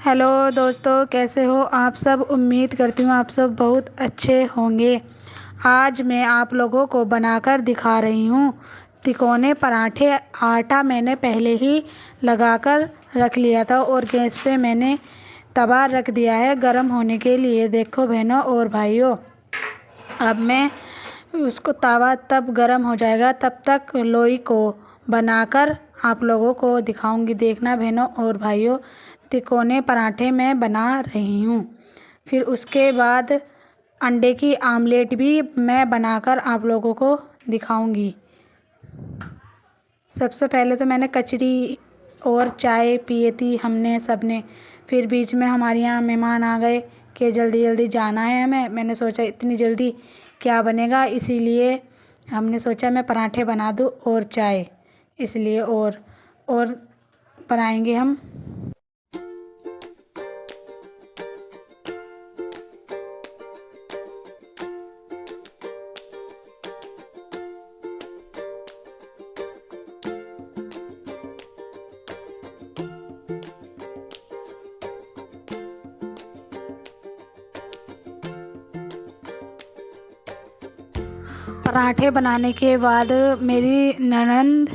Hello दोस्तों, कैसे हो आप सब। उम्मीद करती हूँ आप सब बहुत अच्छे होंगे। आज मैं आप लोगों को बनाकर दिखा रही हूँ तिकोने पराठे। आटा मैंने पहले ही लगाकर रख लिया था और गैस पे मैंने तवा रख दिया है गरम होने के लिए। देखो बहनों और भाइयों, अब मैं उसको तवा तब गरम हो जाएगा तब तक लोई को बनाकर आप लोगों को दिखाऊंगी। देखना बहनों और भाइयों, तिकोने पराठे मैं बना रही हूँ। फिर उसके बाद अंडे की आमलेट भी मैं बनाकर आप लोगों को दिखाऊंगी। सबसे पहले तो मैंने कचरी और चाय पिए थी हमने सबने। फिर बीच में हमारे यहाँ मेहमान आ गए कि जल्दी जल्दी जाना है हमें। मैंने सोचा इतनी जल्दी क्या बनेगा, इसीलिए हमने सोचा मैं पराठे बना दूँ और चाय, इसलिए और बनाएंगे हम। पराठे बनाने के बाद मेरी ननंद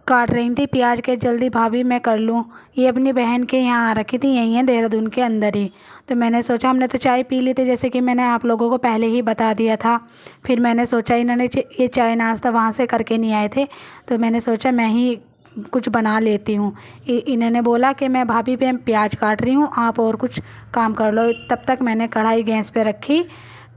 काट रही थी प्याज के, जल्दी भाभी मैं कर लूँ। ये अपनी बहन के यहाँ आ रखी थी, यहीं है देहरादून के अंदर ही। तो मैंने सोचा, हमने तो चाय पी ली थी जैसे कि मैंने आप लोगों को पहले ही बता दिया था। फिर मैंने सोचा इन्होंने ये चाय नाश्ता वहाँ से करके नहीं आए थे, तो मैंने सोचा मैं ही कुछ बना लेती हूँ। इन्होंने बोला कि मैं भाभी पे प्याज काट रही हूँ, आप और कुछ काम कर लो। तब तक मैंने कढ़ाई गैस पे रखी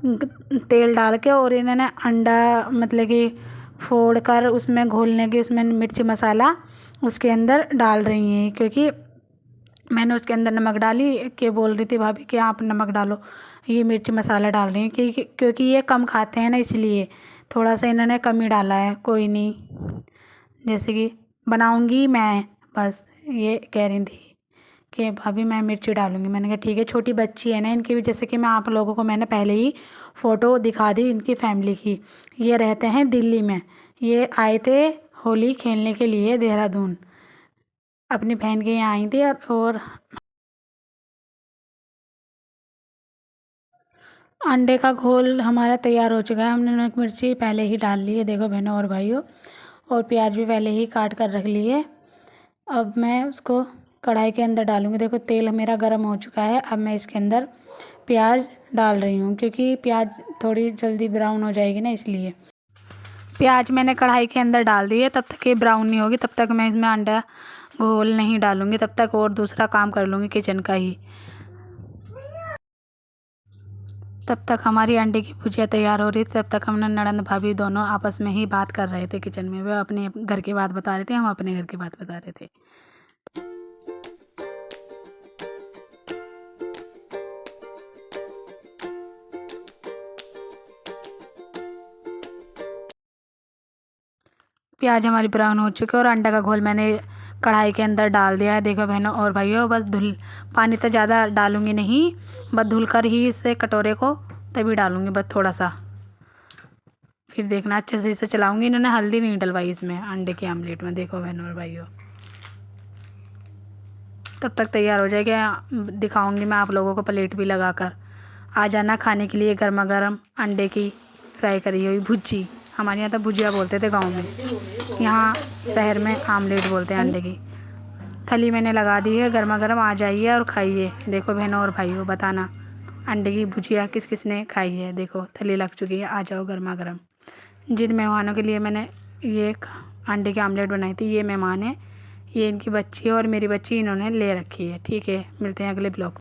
तेल डाल के, और इन्होंने अंडा मतलब कि फोड़ कर उसमें घोलने की, उसमें मिर्ची मसाला उसके अंदर डाल रही हैं। क्योंकि मैंने उसके अंदर नमक डाली कि बोल रही थी भाभी कि आप नमक डालो, ये मिर्ची मसाला डाल रही हैं क्योंकि ये कम खाते हैं ना, इसलिए थोड़ा सा इन्होंने कम ही डाला है। कोई नहीं, जैसे कि बनाऊंगी मैं, बस ये कह रही थी कि भाभी मैं मिर्ची डालूंगी। मैंने कहा ठीक है, छोटी बच्ची है ना इनकी भी, जैसे कि मैं आप लोगों को मैंने पहले ही फ़ोटो दिखा दी इनकी फैमिली की। ये रहते हैं दिल्ली में, ये आए थे होली खेलने के लिए देहरादून, अपनी बहन के यहाँ आई थी। और अंडे का घोल हमारा तैयार हो चुका है। हमने नमक मिर्ची पहले ही डाल ली है, देखो बहनों और भाइयों, और प्याज भी पहले ही काट कर रख ली है। अब मैं उसको कढ़ाई के अंदर डालूंगी। देखो तेल मेरा गर्म हो चुका है। अब मैं इसके अंदर प्याज डाल रही हूँ क्योंकि प्याज थोड़ी जल्दी ब्राउन हो जाएगी ना, इसलिए। प्याज मैंने कढ़ाई के अंदर डाल दी है। तब तक ये ब्राउन नहीं होगी तब तक मैं इसमें अंडा घोल नहीं डालूँगी, तब तक और दूसरा काम कर लूँगी किचन का ही। तब तक हमारी अंडे की भुजिया तैयार हो रही थी। तब तक हमने ननंद भाभी दोनों आपस में ही बात कर रहे थे किचन में। वे अपने घर की बात बता रहे थे, हम अपने घर की बात बता रहे थे। प्याज हमारी ब्राउन हो चुकी है और अंडा का घोल मैंने कढ़ाई के अंदर डाल दिया है। देखो बहनों और भाइयों, बस पानी तो ज़्यादा डालूँगी नहीं, बस धुल कर ही इसे कटोरे को तभी डालूँगी, बस थोड़ा सा। फिर देखना अच्छे से इसे चलाऊँगी। इन्होंने हल्दी नहीं डलवाई इसमें अंडे की आमलेट में, देखो बहनों और भाइयों। तब तक तैयार हो जाएगा, दिखाऊँगी मैं आप लोगों को प्लेट भी लगा कर। आ जाना खाने के लिए गर्मा गर्म अंडे की फ्राई करी हुई भुजी। हमारे यहाँ तो भुजिया बोलते थे गांव में, यहाँ शहर में आमलेट बोलते हैं अंडे की। थली मैंने लगा दी है गर्मा गर्म, आ जाइए और खाइए। देखो बहनों और भाइयों, बताना अंडे की भुजिया किस किस ने खाई है। देखो थली लग चुकी है, आ जाओ गर्मा गर्म। जिन मेहमानों के लिए मैंने ये अंडे की आमलेट बनाई थी, ये मेहमान है, ये इनकी बच्ची है और मेरी बच्ची इन्होंने ले रखी है। ठीक है, मिलते हैं अगले ब्लॉग।